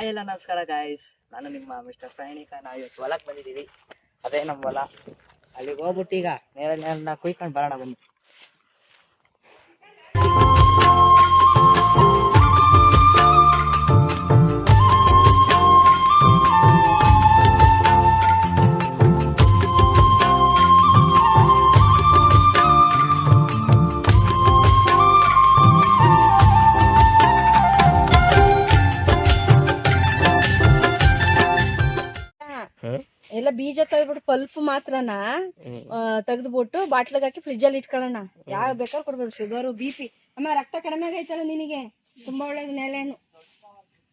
Hi ಎಲ್ಲ ನಮಸ್ಕಾರ guys, ನಾನು ನಿಮ್ಮ ಮಿಸ್ಟರ್ ಪ್ರಯಾಣಿಕ. ನಾವು ಇವತ್ತು ಹೊಲಕ್ಕೆ ಬಂದಿದ್ದೀವಿ. ಅದೇ ನಮ್ಮ ಹೊಲ. ಅಲ್ಲಿಗೆ ಹೋಗ್ಬಿಟ್ಟು ಈಗ ನೇರಳೆ ಕುಯ್ಕೊಂಡು ಬರೋಣ ಬನ್ನಿ. ಎಲ್ಲ ಬೀಜ ತೆಗೆದ್ಬಿಟ್ಟು ಪಲ್ಪ್ ಮಾತ್ರನ ತೆಗೆದ್ಬಿಟ್ಟು ಬಾಟ್ಲಿಗೆ ಹಾಕಿ ಫ್ರಿಜ್ ಅಲ್ಲಿ ಇಟ್ಕೊಳ್ಳೋಣ. ಯಾವ ಬೇಕಾದ್ರೂ ಕೊಡ್ಬೋದು. ಶುಗರು, BP, ಅಮ್ಮ ರಕ್ತ ಕಡಿಮೆ ಆಗೈತಲ್ಲ ನಿನಗೆ, ತುಂಬಾ ಒಳ್ಳೇದು. ನೇರಳೆ ಹಣ್ಣು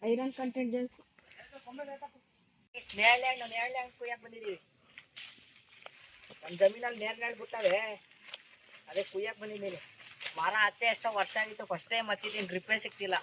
ಐರನ್ ಕಂಟೆಂಟ್ ಜಾಸ್ತಿ. ನೇರಳೆ ಹಣ್ಣು ಕುಯ್ಯಕ್ ಬಂದಿದ್ದೀವಿ. ನಮ್ಮ ಜಮೀನಲ್ಲಿ ನೇರಳೆ ಹಣ್ಣು ಬಿಟ್ಟವೆ, ಅದೇ ಕುಯ್ಯಕ್ ಬಂದಿದ್ದೀನಿ. ಮರ ಹತ್ತೆ ಎಷ್ಟೋ ವರ್ಷ ಆಗಿತ್ತು, ಫಸ್ಟ್ ಟೈಮ್ ಹತ್ತಿದ್ದೀನಿ, ಗ್ರಿಪ್ಪೇ ಸಿಕ್ತಿಲ್ಲ.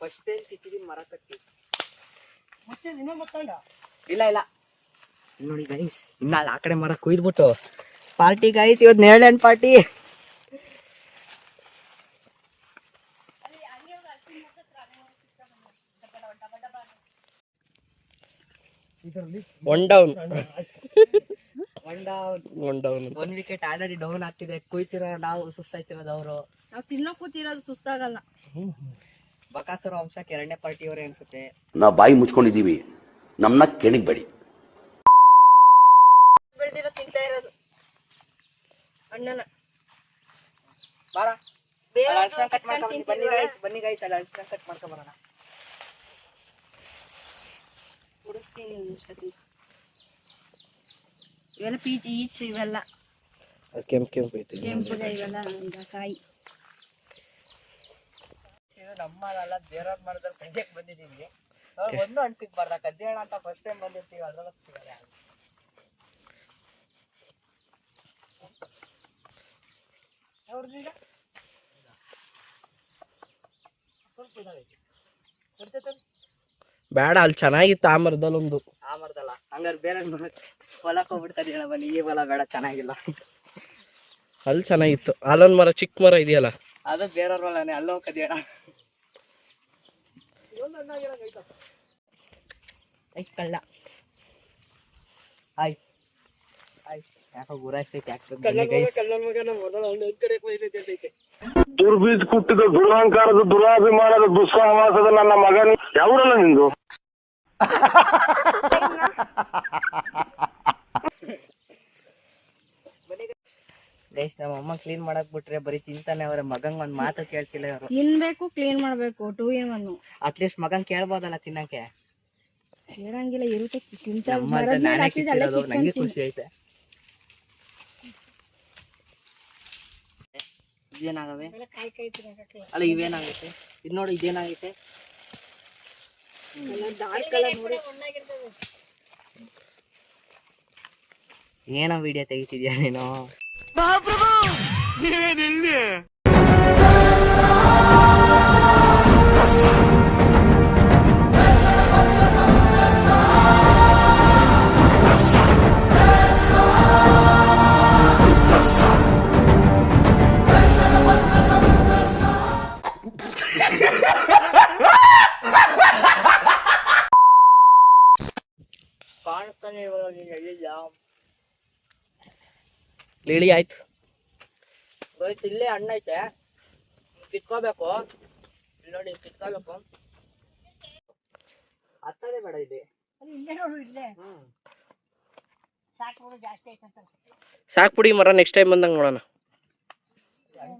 ಫಸ್ಟ್ ಟೈಮ್ ಕಿತ್ತಿದೀನಿ ಮರ ಕಟ್ಟಿ. ಇಲ್ಲ ನೋಡಿ ಗೈಸ್, ಇನ್ನ ಆ ಕಡೆ ಮರ ಕುಯ್ದ್ಬಿಟ್ಟು ಪಾರ್ಟಿ ಗೈಸ್. ಇವತ್ತು ನೇರಳೆ ಹಣ್ಣು party. One down 1 wicket already down ಆಗ್ತಿದೆ. ಕುಯ್ತಿರೋ ನಾವು, ಸುಸ್ತಾಯ್ತಿರೋದು ಅವರು. ನಾವು ತಿನ್ನೋ ಕೂತಿರೋದು ಸುಸ್ತಾಗಲ್ಲ. ಬಕಾಸುರ ವಂಶಕ್ಕೆ 2ನೇ ಪಾರ್ಟಿಯವರೇ ಅನ್ಸುತ್ತೆ. ನಾವು ಬಾಯಿ ಮುಚ್ಕೊಂಡಿದೀವಿ, ನಮ್ಮನ್ನ ಕೆಣಗಬೇಡಿ. ಬೆಳೆದಿರೋ ತಿಂತಾ ಇರೋದು ಅಣ್ಣನ. ಬಾರ ಬೇರೆ ಕಟ್ ಮಾಡ್ಕೊಂಡು ಬನ್ನಿ ಗೈಸ್, ಅಲ್ಲಿ ಅಳಸನ ಕಟ್ ಮಾಡ್ಕೊಂಡು ಬರೋಣ. ಕುಡಿಸ್ತೀನಿ ಇಷ್ಟೊತ್ತಿಗೆ. ಇವೆಲ್ಲ ಪೀಚ್ ಈಚ್, ಇವೆಲ್ಲ ಕೆಂಪುದ, ಇವೆಲ್ಲ ಈಗ ಕಾಯಿ. ಇದು ನಮ್ಮಲ್ಲ, ಬೇರೆಯವ್ರ ಮರದಲ್ಲಿ ಕದ್ಯಕ್ಕೆ ಬಂದಿದ್ದೀವಿ. ಒಂದು ಹಣ್ಣು ಸಿಗ್ಬಾರ್ದ, ಕದ್ಯೋಣ ಅಂತ ಫಸ್ಟ್ ಟೈಮ್ ಬಂದಿರ್ತೀವಿ, ಅದ್ರೊಳಗೆ ಸಿಗಲ್ಲ. ಬೇಡ, ಅಲ್ಲಿ ಚೆನ್ನಾಗಿತ್ತು ಆ ಮರದಲ್ಲಿ ಒಂದು. ಆ ಮರದಲ್ಲ, ಹಂಗಾರೆ ಬೇರೆ ಹೊಲಕ್ಕೆ ಹೋಗ್ಬಿಟ್ಟು ಕದಿಯೋಣ ಬನ್ನಿ. ಈ ಹೊಲ ಬೇಡ, ಚೆನ್ನಾಗಿಲ್ಲ. ಅಲ್ಲಿ ಚೆನ್ನಾಗಿತ್ತು. ಅಲ್ಲೊಂದು ಮರ, ಚಿಕ್ಕ ಮರ ಇದೆಯಲ್ಲ, ಅದು ಬೇರೆಯವ್ರ ಹೊಲನೇ, ಅಲ್ಲೋ ಕದಿಯೋಣ. ಕಳ್ಳ ಆಯ್ ಯಾಕೋ ಗುರಾಯಿಸ್ತೈತೆ. ದುರ್ಬೀಜ್ ಕುಟ್ಟಿದ ದುರಹಂಕಾರದ ದುರಾಭಿಮಾನದ ದುಸ್ಸಾಹವಾಸದ ನನ್ನ ಮಗನ ಯಾವೂರಲ್ಲ ನಿಂದು? ಗೈಸ್, ನಮ್ಮ ಅಮ್ಮ ಕ್ಲೀನ್ ಮಾಡಕ್ ಬಿಟ್ರೆ ಬರೀ ತಿಂತಾನೆ ಅವ್ರೆ. ಮಗಂಗ್ ಒಂದ್ ಮಾತು ಕೇಳ್ತಿಲ್ಲ ಅವರು. ತಿನ್ಬೇಕು, ಕ್ಲೀನ್ ಮಾಡ್ಬೇಕು. 2 in 1. ಅಟ್ಲೀಸ್ಟ್ ಮಗನ್ ಕೇಳ್ಬೋದಲ್ಲ ತಿನ್ನಕ್ಕೆ. ಕೇಳಂಗಿಲ್ಲ, ಇರುತ್ತೆ. ನಂಗೆ ಖುಷಿ ಐತೆ. ಇದೇನಾಗವೆ ಅಲ್ಲ, ಇವೇನಾಗೈತೆ? ಇದ್ ನೋಡಿ, ಇದೇನಾಗೈತೆ? ಏನೋ ವಿಡಿಯೋ ತೆಗಿತಿದ್ಯಾ ನೀನು? ಲೇಳಿ ಆಯ್ತು. ಇಲ್ಲೇ ಹಣ್ಣು ಐತೆ, ಕಿತ್ಕೋಬೇಕು. ಇಲ್ಲಿ ನೋಡಿ, ಕಿತ್ಕೋಬೇಕು. ಹತ್ತದೇ ಬೇಡ ಇಲ್ಲಿ. ಇಲ್ಲೇ ನೋಡು ಇಲ್ಲೇ. ಸಾಕು ಜಾಸ್ತಿ ಆಯ್ತಂತ. ಸಾಕು ಬಿಡಿ ಮರ, ನೆಕ್ಸ್ಟ್ ಟೈಮ್ ಬಂದಂಗೆ ನೋಡೋಣ.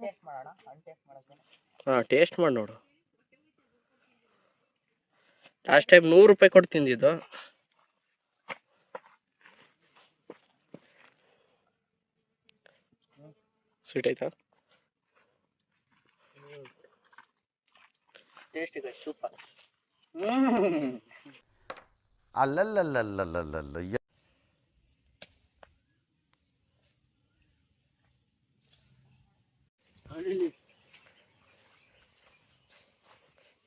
ಟೇಸ್ಟ್ ಮಾಡೋಣ, ಟೇಸ್ಟ್ ಮಾಡೋಕೆ. ಹಾಂ, ಟೇಸ್ಟ್ ಮಾಡಿ ನೋಡು. ಲಾಸ್ಟ್ ಟೈಮ್ 100 ರೂಪಾಯಿ ಕೊಟ್ಟು ತಿಂದಿದ್ದು. ಸ್ವೀಟ್ ಆಯ್ತಾ? ಟೇಸ್ಟ್ ಇದೆ, ಸೂಪರ್. ಅಲ್ಲಲ್ಲಲ್ಲಲ್ಲಲ್ಲಲ್ಲ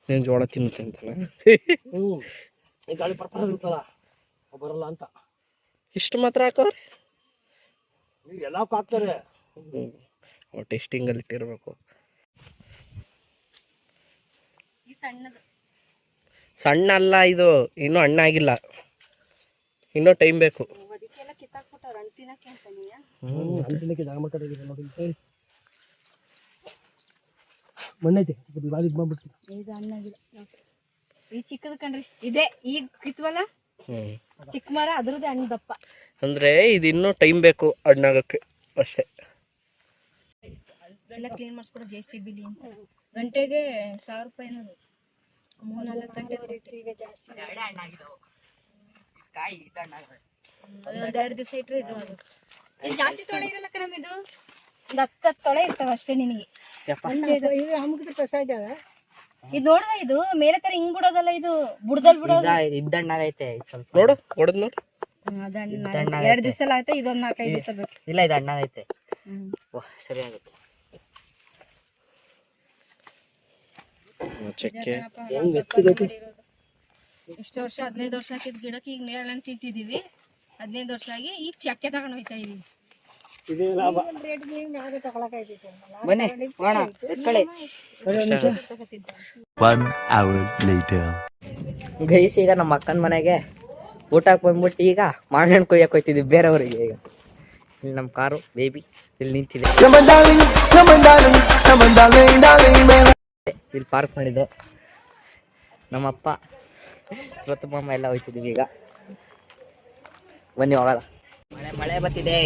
ನೀನು ಜೋಳ ತಿನ್ನುತ್ತೆ ಅಂತಾನೆ. ಈ ಗಾಳಿ ಬರ್ತಾ ಇರುತ್ತಲ್ಲ, ಬರಲ್ಲ ಅಂತ. ಇಷ್ಟು ಮಾತ್ರ ಹಾಕೋರೆ? ಎಲ್ಲಕ್ಕೂ ಹಾಕ್ತಾರೆ. ಟೆಸ್ಟಿಂಗಲ್ಲಿ ಇಟ್ಟಿರ್ಬೇಕು. ಈ ಸಣ್ಣದು ಸಣ್ಣ ಅಲ್ಲ ಇದು, ಇನ್ನೂ ಹಣ್ಣಾಗಿಲ್ಲ, ಇನ್ನೂ ಟೈಮ್ ಬೇಕು. ಅದಕ್ಕೆಲ್ಲ ಕಿತ್ತಾಕ್ಬಿಟ್ಟವ್ರು ಹಣ್ಣು ತಿನ್ನಕ್ಕೆ ಅಂತ ನೀ. ಮಣ್ಣೈತೆ ಇದು ಹಣ್ಣಾಗಿಲ್ಲ. ಈ ಚಿಕ್ಕದು ಕಣ್ರಿ, ಇದೇ ಈಗ ಕಿತ್ವಲ್ಲ ಚಿಕ್ಕ ಮರ, ಅದ್ರದ್ದೇ ಹಣ್ಣು ದಪ್ಪ. ಅಂದ್ರೆ ಇದು ಇನ್ನೂ ಟೈಮ್ ಬೇಕು ಹಣ್ಣಾಗಕ್ಕೆ ಅಷ್ಟೇ. ಎಲ್ಲ ಕ್ಲೀನ್ ಮಾಡಿಸ್ಕೊಡೋ JCB ಅಂತ ಗಂಟೆಗೆ 1000 ರೂಪಾಯಿ ಅನ್ನೋದು. 3-4 ಗಂಟೆ ಈಗ ಜಾಸ್ತಿ. ಎರಡೇ ಹಣ್ಣಾಗಿದ್ದಾವೆ, ಕಾಯಿ ಇದು ಹಣ್ಣಾಗಿದೆ. ಒಂದ್ 2 ದಿವಸ ಇಟ್ರೆ ಇದು ಅದು. ಇದು ಜಾಸ್ತಿ ತೊಳೆ ಇರಲ್ಲ ಕಣಮ್, ಇದು ಒಂದು 10 ತೊಳೆ ಇರ್ತಾವ ಅಷ್ಟೇ ನಿನಗೆ. ಇದು ನೋಡುವ, ಇದು ಮೇಲೆ ತರ ಹಿಂಗ್ ಬಿಡೋದಲ್ಲ, ಇದು ಬುಡದಲ್ಲಿ ಬಿಡೋದು. ಇದ್ದ ಹಣ್ಣಾಗೈತೆ ಸ್ವಲ್ಪ. ನೋಡು, ಹೊಡೆದ್ ನೋಡು. 2 ದಿವಸ ಆಗುತ್ತೆ, ಇದೊಂದು 4-5 ದಿವಸ ಬೇಕು. ಇಲ್ಲ, ಇದು ಹಣ್ಣಾಗೈತೆ. ಸರಿ ಆಗುತ್ತೆ. ಚಕ್ಕೆ ಎಷ್ಟು ವರ್ಷ, 15 ವರ್ಷ ಹಾಕಿದ್ ಗಿಡಕ್ಕೆ ಈಗ ನೇರಳೆ ತಿಂತಿದೀವಿ. 15 ವರ್ಷ ಆಗಿ ಈಗ ಚಕ್ಕೆ ತಗೊಂಡು ಹೋಯ್ತಾ ಇದೀವಿ. ಬನ್ನಿ ಮಾಡೋಣ, ಎತ್ಕೊಳ್ಳಿ. ಗೈಸ್, ಈಗ ನಮ್ಮ ಅಕ್ಕನ ಮನೆಗೆ ಊಟಕ್ಕೆ ಬಂದ್ಬಿಟ್ಟು ಈಗ ಮಾವಿನಹಣ್ಣು ಕೊಯ್ಯಕ್ಕೆ ಹೋಯ್ತಿದ್ವಿ ಬೇರೆಯವರಿಗೆ. ಈಗ ಇಲ್ಲಿ ನಮ್ಮ ಕಾರು ಬೇಬಿ ಇಲ್ಲಿ ನಿಂತಿದೆ. ಇಲ್ಲಿ ಪಾರ್ಕ್ ಮಾಡಿದ್ದು ನಮ್ಮಪ್ಪ ಪ್ರಥಮ ಎಲ್ಲ ಹೋಯ್ತಿದ್ದೀವಿ. ಈಗ ಬನ್ನಿ ಹೋಗಲ್ಲ. ಮಳೆ ಬರ್ತಿದೆ.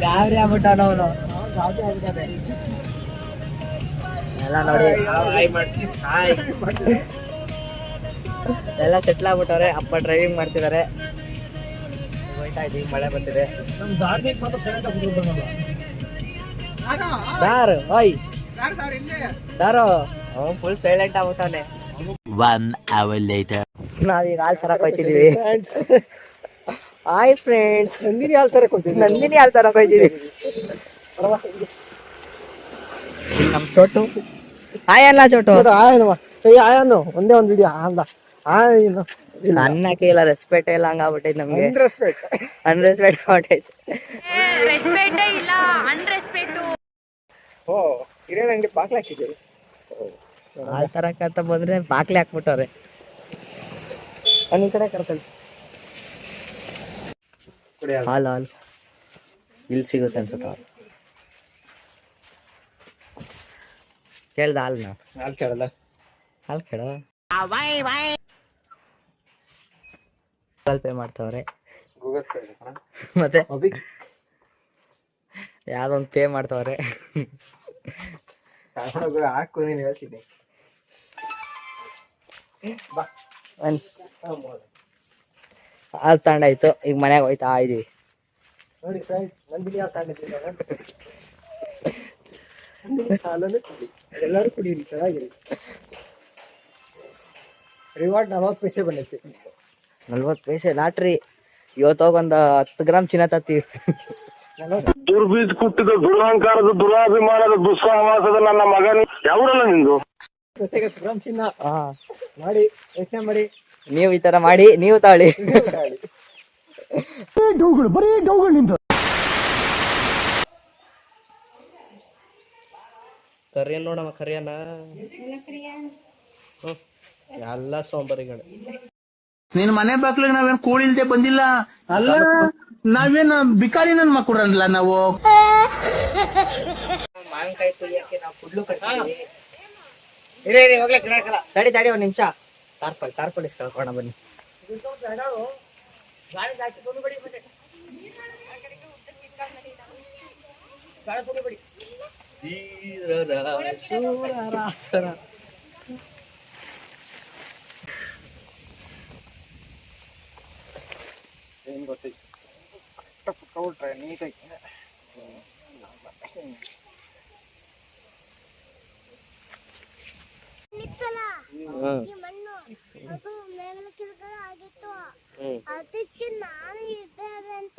ಗಾಬರಿ ಆಗ್ಬಿಟ್ಟವನು ಅವನು ಎಲ್ಲ ನೋಡಿ. ಎಲ್ಲ ಸೆಟ್ಲ್ ಆಗ್ಬಿಟ್ಟವ್ರೆ. ಅಪ್ಪ ಡ್ರೈವಿಂಗ್ ಮಾಡ್ತಿದ್ದಾರೆ. ಹೋಯ್ತಾ ಇದೀವಿ, ಮಳೆ ಬರ್ತಿದೆ. ದಾರು ಓಯ್ ದಾರು ಫುಲ್ ಸೈಲೆಂಟ್ ಆಗ್ಬಿಟ್ಟವನೆ. 1 hour later. ನಾವೀಗ ಹಾಲ್ ತರಕ್ ಹೋಯ್ತಿದೀವಿ. ಹಾಯ್ ಫ್ರೆಂಡ್ಸ್, ನಂದಿನಿ ಹಾಲ್ ತರಕ್ ಹೋಯ್ತಿದೀವಿ. ನಮ್ ಚೋಟು ಹಾಯ್ ಅಲ್ಲ, ಚೋಟು ಒಂದೇ ಒಂದು ವಿಡಿಯೋ ಅನ್ನಕ್ಕೆ ಇಲ್ಲ, ರೆಸ್ಪೆಕ್ಟ್ ಇಲ್ಲ, ಹಂಗಾಗ್ಬಿಟ್ಟೈತೆ ನಮ್ಗೆ. ಅನ್ರೆಸ್ಪೆಕ್ಟ್ ಆಗ್ಬಿಟ್ಟೈತೆ. ರೆಸ್ಪೆಕ್ಟ್ ಇಲ್ಲ, ಅನ್ರೆಸ್ಪೆಕ್ಟ್. ಹಿರೇನಂಗೆ ಬಾಕ್ಲ ಹಾಕಿದ್ದೀವಿ. ಹಾಲ್ ತರಕಂತ ಬಂದ್ರೆ ಬಾಕ್ಲಿ ಹಾಕ್ಬಿಟ್ಟವ್ರೆ. ಈ ಕಡೆ ಕರ್ಕೊಳ್ಳಿ. ಹಾಲು ಇಲ್ಲಿ ಸಿಗುತ್ತೆ ಅನ್ಸುತ್ತ. ಕೇಳ್ದ ಹಾಲ್ನ? ಹಾಲು ಕೇಳಲ್ಲ. ಹಾಲು ಕೇಳ. ಗೂಗಲ್ ಪೇ ಮಾಡ್ತವ್ರೆ. ಗೂಗಲ್ ಪೇ ಮತ್ತೆ ಯಾವ್ದೊಂದು ಪೇ ಮಾಡ್ತವ್ರೆ. ಹಾಕು, ನೀನು ಹೇಳ್ತೀನಿ. ಹಾಲು ತಗೊಂಡಾಯ್ತು, ಈಗ ಮನೆಗೆ ಹೋಯ್ತಾ ಇದೀವಿ. ನೋಡಿ ಫ್ರೆಂಡ್ಸ್, ನಂದಿನಿ ಹಾಲು ತಗೊಂಡಿದ್ದೀನಿ. ಹಾಲನ್ನು ಕುಡಿ, ಎಲ್ಲರೂ ಕುಡೀರಿ, ಚೆನ್ನಾಗಿರಿ. ರಿವಾರ್ಡ್ 40 ಪೈಸೆ ಬಂದೈತಿ. 40 ಪೈಸೆ ಲಾಟ್ರಿ. ಇವತ್ತು ಹೋಗೊಂದು 10 ಗ್ರಾಮ್ ಚಿನ್ನ ತತ್ತೀವಿ. ದುರ್ಬೀಜ್ ಕುಟ್ಟಿದ ದುರಹಂಕಾರದ ದುರಾಭಿಮಾನದ ದುಸ್ಸಾಹಸದ ನನ್ನ ಮಗನಿ ಯಾವ್ರಲ್ಲ ನಿಂದು. 10 ಗ್ರಾಮ್ ಚಿನ್ನ ಮಾಡಿ ಯೋಚನೆ ಮಾಡಿ. ನೀವು ಈ ತರ ಮಾಡಿ, ನೀವು ತಾಳಿ. ಬರೀ ಡೌಗಳು ನಿಂದು. ಕರಿಯ ನೋಡಮ್ಮ, ಕರಿಯನ ಎಲ್ಲ ಸೋಂಬರಿಗಳು. ನಿನ್ ಮನೆ ಬಾಗ್ಲಿಗೆ ನಾವೇನ್ ಕೂಳಿಲ್ದೆ ಬಂದಿಲ್ಲ. ಅಲ್ಲ ನಾವೇನ್ ಬಿಕಾರಿ ನನ್ ಮಕ್ಕಳಲ್ಲ ನಾವು. ಮಾವಿನಕಾಯಿ ಕುಯ್ಯಕ್ಕೆ ನಾವು ಕುಡ್ಲು ಕಟ್ತೀವಿ. ಹೋಗ್ಲೇ ಗಿಡ ಹಾಕಲ್ಲ. ತಡಿ ಒಂದ್ ನಿಮಿಷ. ಕಾರ್ಪಲ್ ಇಸ್ಕೊಳ್ಕೋಣ ಬನ್ನಿ. ಗಾಳಿ ಹಾಕಿ ಬಂದು ಬಿಡಿ ಮತ್ತೆ. ಗಾಳಿ ಬಂದು ಬಿಡಿ. ಏನ್ ಗೊತ್ತೈತಿ ಪುಟ್ಟ ನೀಟಾಗಿ ಈ ಮಣ್ಣು ಅದು ಮೇಘಲ ಕಿರುಕರ ಆಗಿತ್ತು. ಅದಕ್ಕೆ ನಾನು ಇದ್ದೆ ಅಂತ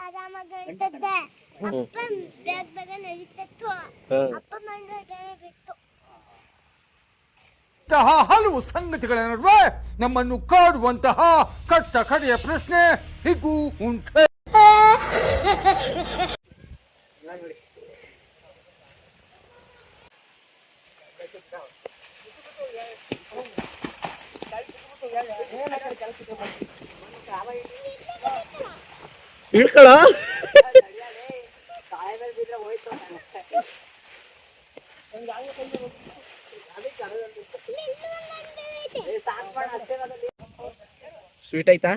ಆರಾಮಾಗಿ ಇಟ್ಟಿದ್ದೆ. ಅಪ್ಪ ಬೇಗ ನಡೀತಿತ್ತು. ಅಪ್ಪ ಮಣ್ಣು ಬಿತ್ತು. ಹಲವು ಸಂಗತಿಗಳ ನಡುವೆ ನಮ್ಮನ್ನು ಕಾಡುವಂತಹ ಕಟ್ಟ ಕಡೆಯ ಪ್ರಶ್ನೆ ಹೀಗೂ ಉಂಟೆ. ಇಳ್ಕೊಳ ಸ್ವೀಟ್ ಆಯ್ತಾ?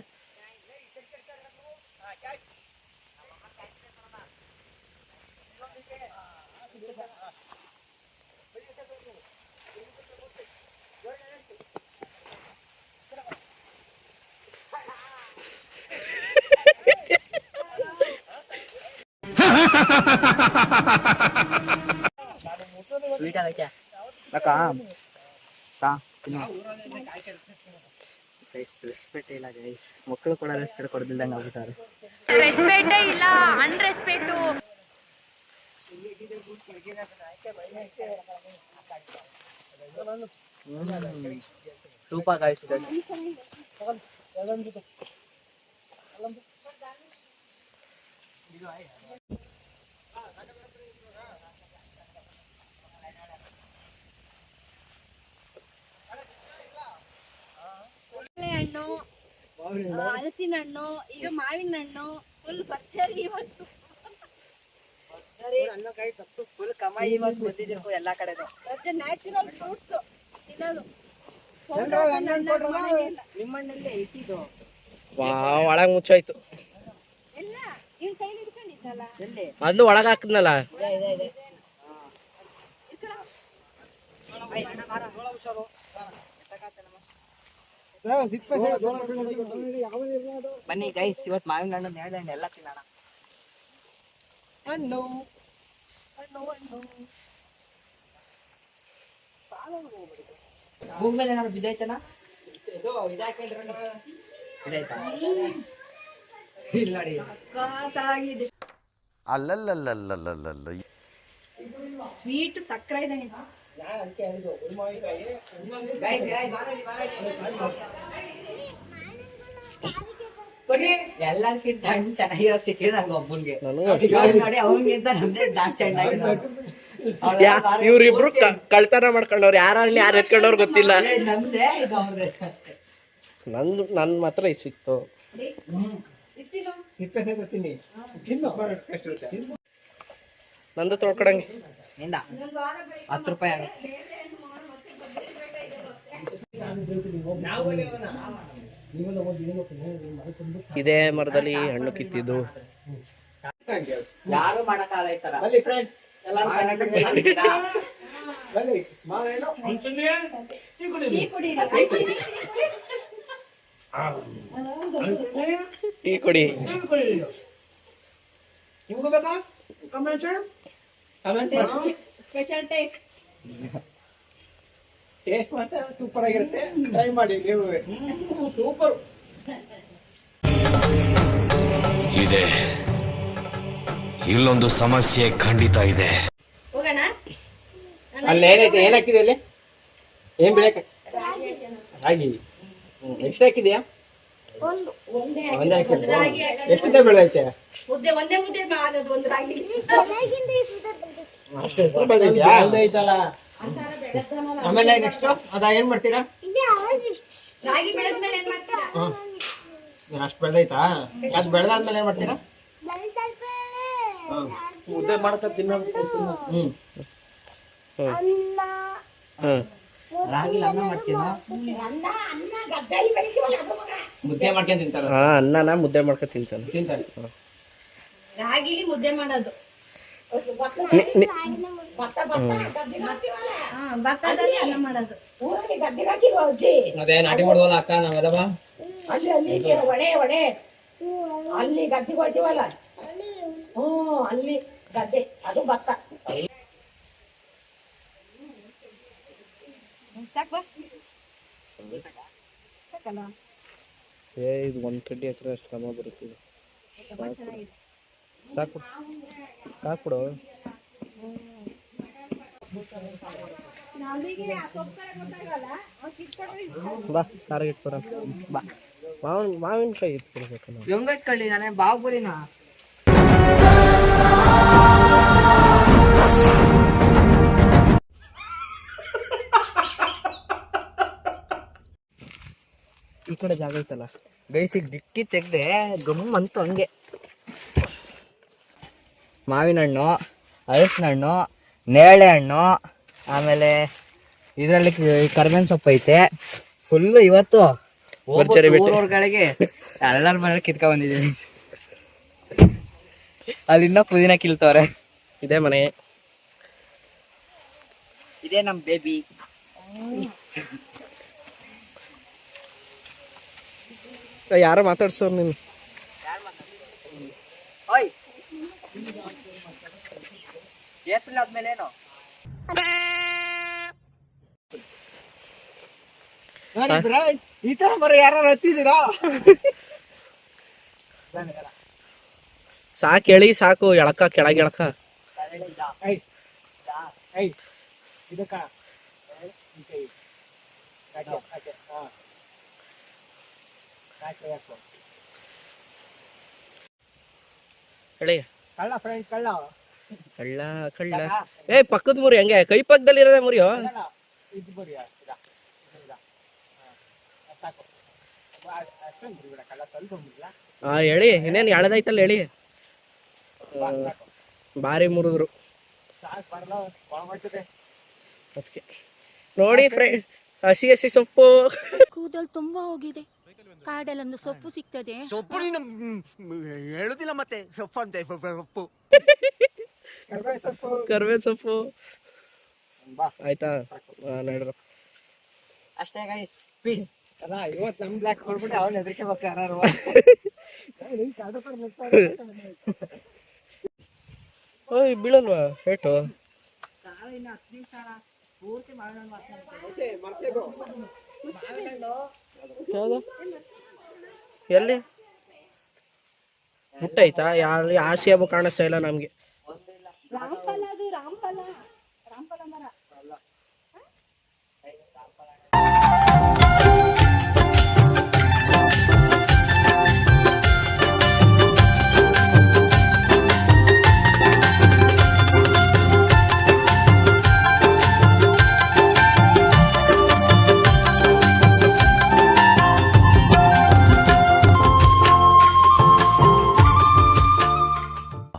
ಸ್ವೀಟ್ ಆಗೈತೆ ರೆಸ್ಪೆಕ್ಟ್ ಇಲ್ಲ ಗೈಸ್. ಮಕ್ಕಳು ಕೂಡ ರೆಸ್ಪೆಕ್ಟ್ ಕೊಡ್ದಿಲ್ದಂಗ ಆಗ್ಬಿಟ್ಟಾರೆ. ರೆಸ್ಪೆಕ್ಟೇ ಇಲ್ಲ, ಅನ್ರೆಸ್ಪೆಕ್ಟು. Super guys. ಹಣ್ಣು, ಹಲಸಿನ ಹಣ್ಣು, ಈಗ ಮಾವಿನ ಹಣ್ಣು ಫುಲ್ ಭರ್ಜರಿ ಇವತ್ತು. ಫುಲ್ ಕಮಾಯಿ ಇವತ್ತು ಬಂದಿದ್ದೀವಿ ಎಲ್ಲಾ ಕಡೆದು. ನ್ಯಾಚುರಲ್ ಫ್ರೂಟ್ಸ್ ತಿನ್ನೋದು. ನಿಮ್ಮಣ್ಣಲ್ಲೇ ಇಟ್ಟಿದ್ದು ಒಳಗ್ ಮುಚ್ಚಾಯ್ತು. ಎಲ್ಲ ಇವ್ನ ಕೈಲಿ ಹಿಡ್ಕೊಂಡಿದ್ದಲ್ಲ. ಅದು ಒಳಗ್ ಹಾಕಿದ್ನಲ್ಲ. ಬನ್ನಿ ಗೈಸ್, ಇವತ್ತು ಮಾವಿನ ಹಣ್ಣು ನೇರಳೆ ಹಣ್ಣು ಎಲ್ಲ ತಿನ್ನೋಣ. ಹಣ್ಣು ಭೂಮಿ ಮೇಲೆ ಏನಾದ್ರು ಬಿದ್ದೈತನ? ಇಲ್ಲ ನೋಡಿ. ಅಲ್ಲಲ್ಲಲ್ಲಲ್ಲಲ್ಲಲ್ಲ ಸ್ವೀಟ್ ಸಕ್ಕರೆ ಇದೆ. ಎಲ್ಲರ್ಕಿಂತ ಹಣ್ಣು ಚೆನ್ನಾಗಿರೋ ಸಿಕ್ಕಿದ್ರೆ ನಂಗೆ ಒಬ್ಬನ್ಗೆ ನೋಡಿ, ಅವನಿಗಿಂತ ನಮ್ದೇ ಜಾಸ್ತಿ ಹಣ್ಣಾಗಿದೆ. ಇವ್ರಿಬ್ರು ಕಳ್ತನ ಮಾಡ್ಕೊಂಡವ್ರು. ಯಾರಲ್ಲಿ ಯಾರು ಎತ್ಕೊಂಡವ್ರು ಗೊತ್ತಿಲ್ಲ. ನಮ್ದೇ ಇದು ಅವ್ರದೇ. ನನ್ ಮಾತ್ರ ಇದು ಸಿಕ್ತು. ನಂದು ತೊಳ್ಕೊಡಂಗೆ ನಿಂದ 10 ರೂಪಾಯಿ ಆಗುತ್ತೆ. ಇದೇ ಮರದಲ್ಲಿ ಹಣ್ಣು ಕಿತ್ತಿದ್ದು. ಯಾರು ಮಾಡಕ್ಕಾಗಲ್ಲ ಈ ತರ. ಟೀ ಕುಡಿ. Special taste. ಟೇಸ್ಟ್ ಮಾತ್ರ ಸೂಪರ್ ಆಗಿರುತ್ತೆ. ಟ್ರೈ ಮಾಡಿ ನೀವು. ಸೂಪರ್ ಇದೆ. ಇಲ್ಲೊಂದು ಸಮಸ್ಯೆ ಖಂಡಿತ ಇದೆ. ಹೋಗೋಣ. ಅಲ್ಲಿ ಏನೈತೆ? ಏನ್ ಹಾಕಿದೆ ಅಲ್ಲಿ? ಏನ್ ಬೆಳೆ? ರಾಗಿ. ಎಷ್ಟು ಹಾಕಿದ್ಯಾ? ಒಂದೇ ಹಾಕಿದ್ಯಾ? ಎಷ್ಟಿದೆ ಬೆಳೆ ಐತೆ? ಒಂದೇ ಮುದ್ದೆ ಆಗೋದು ಒಂದು ರಾಗಿ. ಅಷ್ಟೇ ಬೆಳೆದೈತಲ್ಲ. ಆಮೇಲೆ ನೆಕ್ಸ್ಟ್ ಅದ ಏನ್ ಮಾಡ್ತೀರಾ? ರಾಗಿ ಬೆಳೆದ್ಮೇಲೆ ಏನ್ ಮಾಡ್ತೀರಾ? ಅಷ್ಟು ಬೆಳ್ದೈತಾ? ಅಷ್ಟು ಬೆಳ್ದಾದ್ಮೇಲೆ ಏನ್ ಮಾಡ್ತೀರಾ? ಮುದ್ದೆ ಮಾಡ್ತಾ ತಿನ್ನೋದು. ಅನ್ನ ರಾಗಿ ಅನ್ನ ಮಾಡ್ತೀನ ಮುದ್ದೆ ಮಾಡ್ಕೊಂಡ್ ತಿಂತಾರ. ಅನ್ನನ ಮುದ್ದೆ ಮಾಡ್ಕೊ ತಿಂತಾನೆ. ರಾಗಿಲಿ ಮುದ್ದೆ ಮಾಡೋದು. ಭತ್ತದಲ್ಲಿ ಅನ್ನ ಮಾಡೋದು. ಅದೇ ನಾಟಿ ಮಾಡುವಲ್ಲ ಅಕ್ಕ ನಾವೆಲ್ಲವ. ಅಲ್ಲಿ ಗದ್ದೆಗೆ ಹೋಗ್ತೀವಲ್ಲ, ಅಲ್ಲಿ ಗದ್ದೆ ಅದು ಭತ್ತ. ಸಾಕಾ? ಸಾಕಲ್ಲ? ಇದು ಒಂದ್ ಕಡ್ಡಿ ಹತ್ರ ಅಷ್ಟು ಕಮ್ಮ ಬರುತ್ತೆ. ಸಾಕು ಸಾಕು ಬಾ ಸಾರಿಗೆ ಇಟ್ಕೊರ. ಬಾ ಮಾವಿನಕಾಯಿ ಎತ್ಕೊಳ್ಬೇಕು ನಾವು. ಹೆಂಗ ಎತ್ಕೊಳ್ಳಿ ನಾನೇ ಬಾಹುಬಲಿನ. ಈ ಕಡೆ ಜಾಗ ಐತಲ್ಲ ಗೈಸಿಗೆ ದಿಕ್ಕಿ ತೆಗ್ದೆ ಗಮ್ ಅಂತು ಹಂಗೆ. ಮಾವಿನ ಹಣ್ಣು, ಹಲಸಿನ ಹಣ್ಣು, ನೇರಳೆ ಹಣ್ಣು, ಆಮೇಲೆ ಇದರಲ್ಲಿ ಕರ್ಬೇವಿನ ಸೊಪ್ಪು ಐತೆ. ಫುಲ್ಲು ಇವತ್ತು ಊರಗಳಿಗೆ ಎಲ್ಲರ ಮನೇಲಿ ಕಿತ್ಕೊಂಡ್ ಬಂದಿದ್ದೀವಿ. ಅಲ್ಲಿಂದ ಪುದೀನ ಕಿಲ್ತವ್ರೆ. ಇದೇ ಮನೆ, ಇದೇ ನಮ್ ಬೇಬಿ. ಯಾರೋ ಮಾತಾಡ್ಸೋರು ನೀನು. ಓಯ್ ಏಪ್ರಿಲ್ ಆದ್ಮೇಲೆ ಏನು ಈ ತರ ಬರೋ ಯಾರು ಹತ್ತಿದ್ದೀರಾ? ಸಾಕು ಎಳಿ ಸಾಕು, ಎಳಕ ಕೆಳಗೆ ಎಳಕ. ಇದಕ್ಕ ಎಳಿ ಕಳ್ಳ ಫ್ರೆಂಡ್ ಕಳ್ಳ ಕಳ್ಳ ಕಳ್ಳ. ಪಕ್ಕದ ಮುರಿ ಹಂಗೆ ಕೈ ಪಕ್ಕದಲ್ಲಿ ಇರೋದೇ ಮುರಿಯೋ. ಇದು ಬರೀ ಕಳ್ಳ ಸ್ವಲ್ಪ ಹೇಳಿ ಇನ್ನೇನು ಎಳೆದೈತಲ್ಲ ಹೇಳಿ. ಭಾರಿ ಮುರಿದ್ರು ಅದಕ್ಕೆ. ನೋಡಿ ಫ್ರೆಂಡ್, ಹಸಿ ಹಸಿ ಸೊಪ್ಪು. ಕೂದಲು ತುಂಬಾ ಹೋಗಿದೆ. ಕಾಡಲ್ಲೊಂದು ಸೊಪ್ಪು ಸಿಗ್ತದೆ. ಸೊಪ್ಪು ನೀನು ಹೇಳುದಿಲ್ಲ ಮತ್ತೆ ಸೊಪ್ಪು ಅಂತ ಸೊಪ್ಪು ಕರ್ಬೇವಿನ ಸೊಪ್ಪು ಆಯ್ತಾ? ನೋಡ್ರು ಅಷ್ಟೇ ಗೈಸ್, ಪೀಸ್. ಅಲ್ಲ ಇವತ್ತು ನಮ್ ಬ್ಲಾಕ್ ಕೊಡ್ಬಿಟ್ಟು ಅವನ್ ಹೆದರಿಕೆ ಬೇಕಾರು. ಓಯ್ ಬೀಳಲ್ವಾ ಏಟು? ಇನ್ನು 10 ನಿಮಿಷ ಪೂರ್ತಿ ಮಾಡೋಣ. ಯಾವುದು ಎಲ್ಲಿ ಮುಟ್ಟೈತಾ? ಯಾರಲ್ಲಿ ಆಸಿ ಹಬ್ಬ ಕಾಣಿಸ್ತಾ ಇಲ್ಲ ನಮ್ಗೆ. ರಾಮಫಲ, ಅದು ರಾಮಫಲ, ರಾಮಫಲ ಮರ.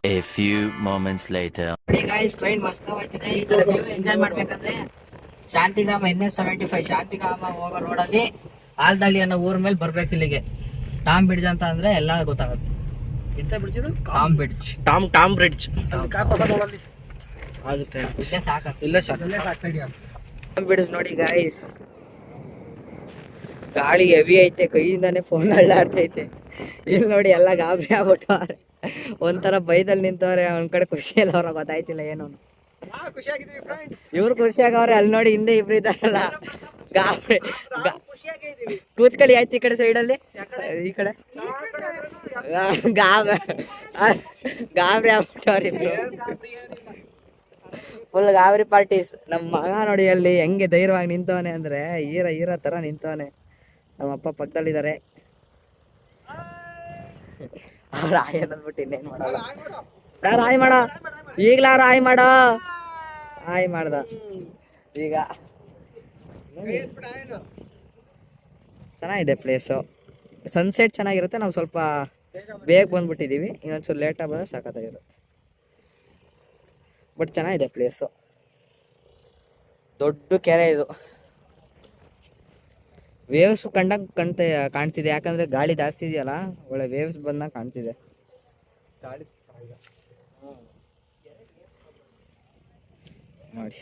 A few moments later. Train ಮಸ್ತ್ ಹೋಗ್ತಿದೆ. ಈ ತರ ವ್ಯೂ ಎಂಜಾಯ್ ಮಾಡ್ಬೇಕಂದ್ರೆ ಶಾಂತಿಗ್ರಾಮ NH75 ಶಾಂತಿಗ್ರಾಮ ಹೋಗೋ ರೋಡಲ್ಲಿ ಆಲ್ದಳ್ಳಿ ಅನ್ನೋ ಊರ್ ಮೇಲೆ ಬರ್ಬೇಕು. ಇಲ್ಲಿಗೆ ಟಾಮ್ ಬ್ರಿಡ್ಜ್ ಅಂತ ಅಂದ್ರೆ ಎಲ್ಲ ಗೊತ್ತಾಗುತ್ತೆ. ಟಾಮ್ ಬ್ರಿಡ್ಜ್, ಟಾಮ್ ಬ್ರಿಡ್ಜ್ ಆಗುತ್ತೆ. ಇಲ್ಲೇ ಸಾಕು, ಇಲ್ಲ ಸಾಕು. ಟಾಮ್ ಬ್ರಿಡ್ಜ್ ನೋಡಿ ಗಾಯ್ಸ್, ಗಾಳಿ ಹೆವಿ ಐತೆ, ಕೈಯಿಂದಾನೆ ಫೋನ್ ಅಳ್ಳಾಡ್ತೈತೆ. ಇಲ್ಲಿ ನೋಡಿ ಎಲ್ಲ ಗಾಬರಿ ಆಗ್ಬಿಟ್ಟವ್ರೆ, ಒಂಥರ ಬೈದಲ್ಲಿ ನಿಂತವ್ರೆ. ಒಂದ್ ಕಡೆ ಖುಷಿಯಲ್ಲಿ ಅವ್ರ ಗೊತ್ತಾಯ್ತಿಲ್ಲ ಏನು. ಇವ್ರು ಖುಷಿಯಾಗವ್ರೆ. ಅಲ್ಲಿ ನೋಡಿ ಹಿಂದೆ ಇಬ್ರು ಇದ್ದಾರಲ್ಲ, ಗಾಬರಿ. ಕೂತ್ಕೊಳ್ಳಿ ಆಯ್ತು ಈ ಕಡೆ ಸೈಡಲ್ಲಿ, ಈ ಕಡೆ ಗಾಬರಿ ಆಗ್ಬಿಟ್ಟವ್ರಿ ಇಬ್ರು. ಫುಲ್ ಗಾಬರಿ ಪಾರ್ಟೀಸ್. ನಮ್ಮ ಮಗ ನೋಡಿ ಅಲ್ಲಿ ಹೆಂಗೆ ಧೈರ್ಯವಾಗಿ ನಿಂತವನೆ ಅಂದ್ರೆ ಹೀರ ತರ ನಿಂತವನೆ. ನಮ್ಮ ಅಪ್ಪ ಪಕ್ಕದಲ್ಲಿದ್ದಾರೆ. ರಾಯ್ ಅಂದ್ಬಿಟ್ಟು ಇನ್ನೇನ್ ಮಾಡಲ್ಲ. ರಾಯ್ ಮಾಡೋ, ಈಗ್ಲಾ ರಾಯ್ ಮಾಡೋ. ರಾಯ್ ಮಾಡ್ದ ಈಗ ಚೆನ್ನಾಗಿದೆ ಪ್ಲೇಸು. ಸನ್ಸೆಟ್ ಚೆನ್ನಾಗಿರುತ್ತೆ. ನಾವು ಸ್ವಲ್ಪ ಬೇಗ ಬಂದ್ಬಿಟ್ಟಿದ್ದೀವಿ, ಇನ್ನೊಂಚೂರು ಲೇಟಾಗಿ ಬಂದರೆ ಸಖತ್ತಾಗಿರುತ್ತೆ. ಬಟ್ ಚೆನ್ನಾಗಿದೆ ಪ್ಲೇಸು. ದೊಡ್ಡ ಕೆರೆ ಇದು. ವೇವ್ಸು ಕಾಣ್ತಿದೆ, ಯಾಕಂದರೆ ಗಾಳಿ ಜಾಸ್ತಿ ಇದೆಯಲ್ಲ, ಒಳ್ಳೆ ವೇವ್ಸ್ ಬಂದಾಗ ಕಾಣ್ತಿದೆ. ನೋಡಿ.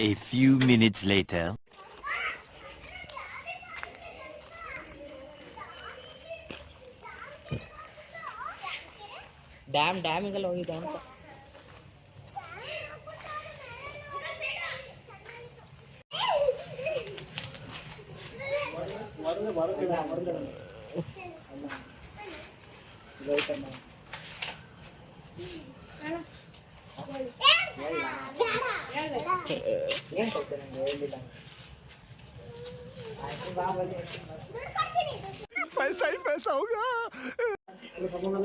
A few minutes later. ಡ್ಯಾಮಿಗೆಲ್ಲ ಹೋಗಿದ್ದೆ ಅಂತ.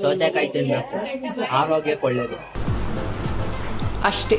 ಸೌತೆಕಾಯಿ ತಿನ್ಬೇಕು, ಆರೋಗ್ಯಕ್ಕೆ ಒಳ್ಳೇದು ಅಷ್ಟೇ.